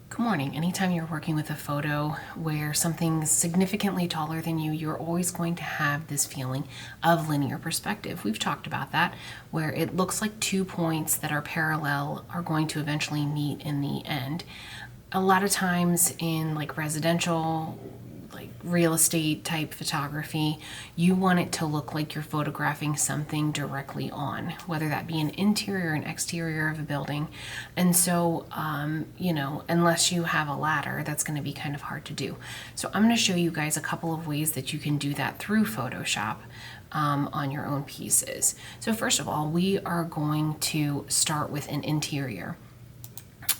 Good morning. Anytime you're working with a photo where something's significantly taller than you, you're always going to have this feeling of linear perspective. We've talked about that, where it looks like 2 points that are parallel are going to eventually meet in the end. A lot of times in like residential, like real estate type photography, you want it to look like you're photographing something directly on, whether that be an interior and exterior of a building. And so, unless you have a ladder, that's going to be kind of hard to do. So I'm going to show you guys a couple of ways that you can do that through Photoshop on your own pieces. So first of all, we are going to start with an interior.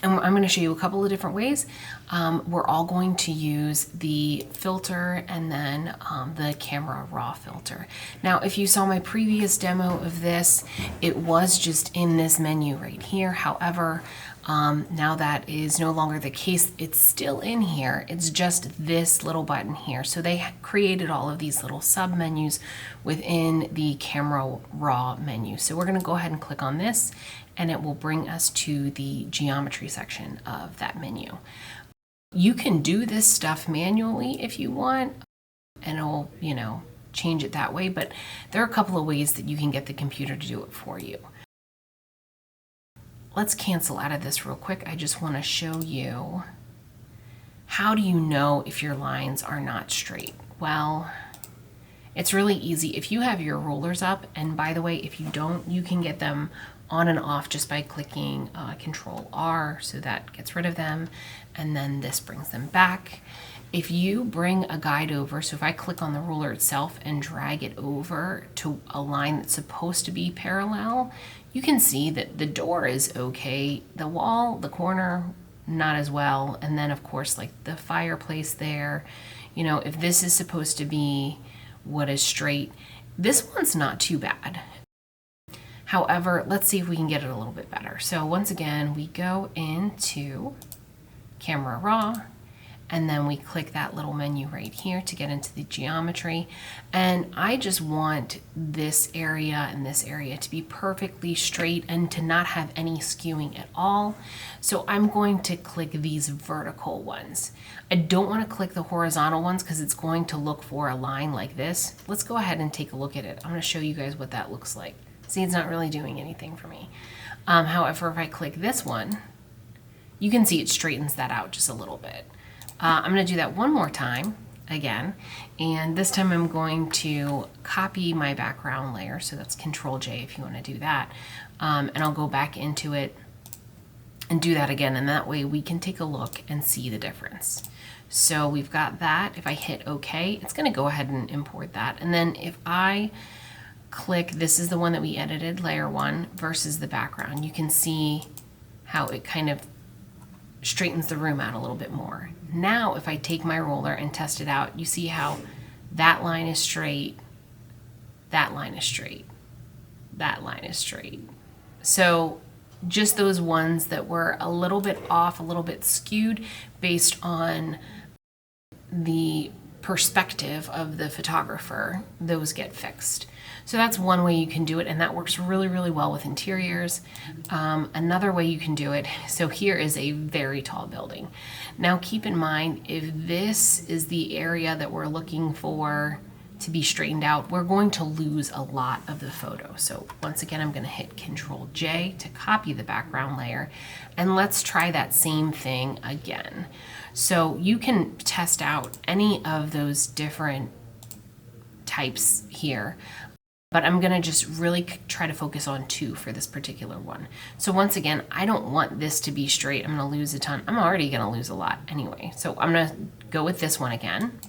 And I'm going to show you a couple of different ways. We're all going to use the filter and then the camera raw filter. Now, if you saw my previous demo of this, it was just in this menu right here. However, now that is no longer the case. It's still in here. It's just this little button here. So they created all of these little sub menus within the camera raw menu. So we're going to go ahead and click on this, and it will bring us to the geometry section of that menu. You can do this stuff manually if you want, and it'll, change it that way, but there are a couple of ways that you can get the computer to do it for you. Let's cancel out of this real quick. I just want to show you, how do you know if your lines are not straight? Well, it's really easy. If you have your rulers up, and by the way, if you don't, you can get them on and off just by clicking Control R, so that gets rid of them, and then this brings them back. If you bring a guide over, so if I click on the ruler itself and drag it over to a line that's supposed to be parallel, you can see that the door is okay, the wall, the corner, not as well, and then of course like the fireplace there, if this is supposed to be what is straight, this one's not too bad. However, let's see if we can get it a little bit better. So once again, we go into Camera Raw, and then we click that little menu right here to get into the geometry. And I just want this area and this area to be perfectly straight and to not have any skewing at all. So I'm going to click these vertical ones. I don't want to click the horizontal ones because it's going to look for a line like this. Let's go ahead and take a look at it. I'm going to show you guys what that looks like. See, it's not really doing anything for me. However, if I click this one, you can see it straightens that out just a little bit. I'm going to do that one more time again, and this time I'm going to copy my background layer, so that's Control J if you want to do that, and I'll go back into it and do that again, and that way we can take a look and see the difference. So we've got that. If I hit OK, it's going to go ahead and import that, and then if I click, this is the one that we edited, layer 1 versus the background, you can see how it kind of straightens the room out a little bit more. Now if I take my ruler and test it out, you see how that line is straight, that line is straight, that line is straight. So just those ones that were a little bit off, a little bit skewed based on the perspective of the photographer, those get fixed. So that's one way you can do it, and that works really, really well with interiors. Another way you can do it, so here is a very tall building. Now keep in mind, if this is the area that we're looking for to be straightened out, we're going to lose a lot of the photo. So once again, I'm going to hit Control J to copy the background layer, and let's try that same thing again. So you can test out any of those different types here, but I'm going to just really try to focus on 2 for this particular one. So once again, I don't want this to be straight. I'm going to lose a ton. I'm already going to lose a lot anyway. So I'm going to go with this one again.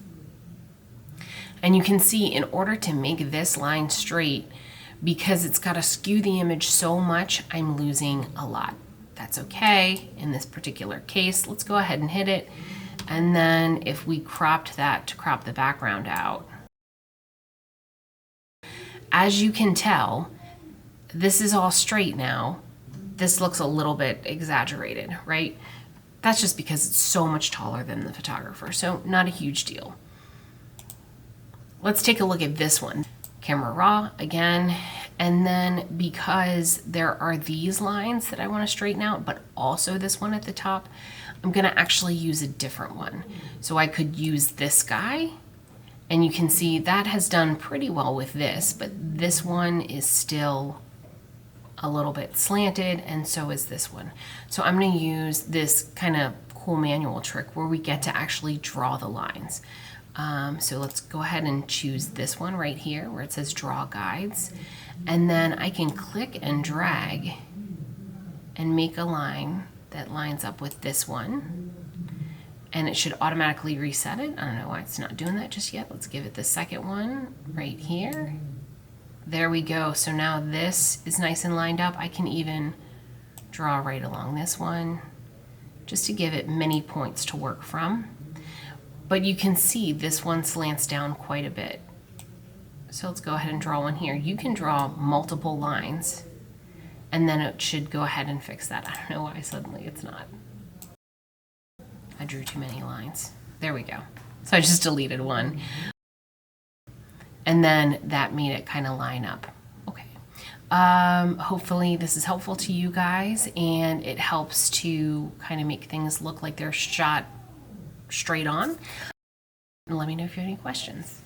And you can see, in order to make this line straight, because it's got to skew the image so much, I'm losing a lot. That's okay in this particular case. Let's go ahead and hit it. And then if we cropped that to crop the background out, as you can tell, this is all straight now. This looks a little bit exaggerated, right? That's just because it's so much taller than the photographer, so not a huge deal. Let's take a look at this one. Camera Raw again, And then because there are these lines that I want to straighten out, but also this one at the top, I'm going to actually use a different one. So I could use this guy, and you can see that has done pretty well with this, but this one is still a little bit slanted, and so is this one. So I'm going to use this kind of cool manual trick where we get to actually draw the lines. So let's go ahead and choose this one right here where it says draw guides, and then I can click and drag and make a line that lines up with this one, and it should automatically reset it. I don't know why it's not doing that just yet. Let's give it the second one right here. There we go. So now this is nice and lined up. I can even draw right along this one just to give it many points to work from. But you can see this one slants down quite a bit. So let's go ahead and draw one here. You can draw multiple lines, and then it should go ahead and fix that. I don't know why suddenly it's not. I drew too many lines. There we go. So I just deleted one. And then that made it kind of line up. Okay. Hopefully this is helpful to you guys, and it helps to kind of make things look like they're shot straight on. And let me know if you have any questions.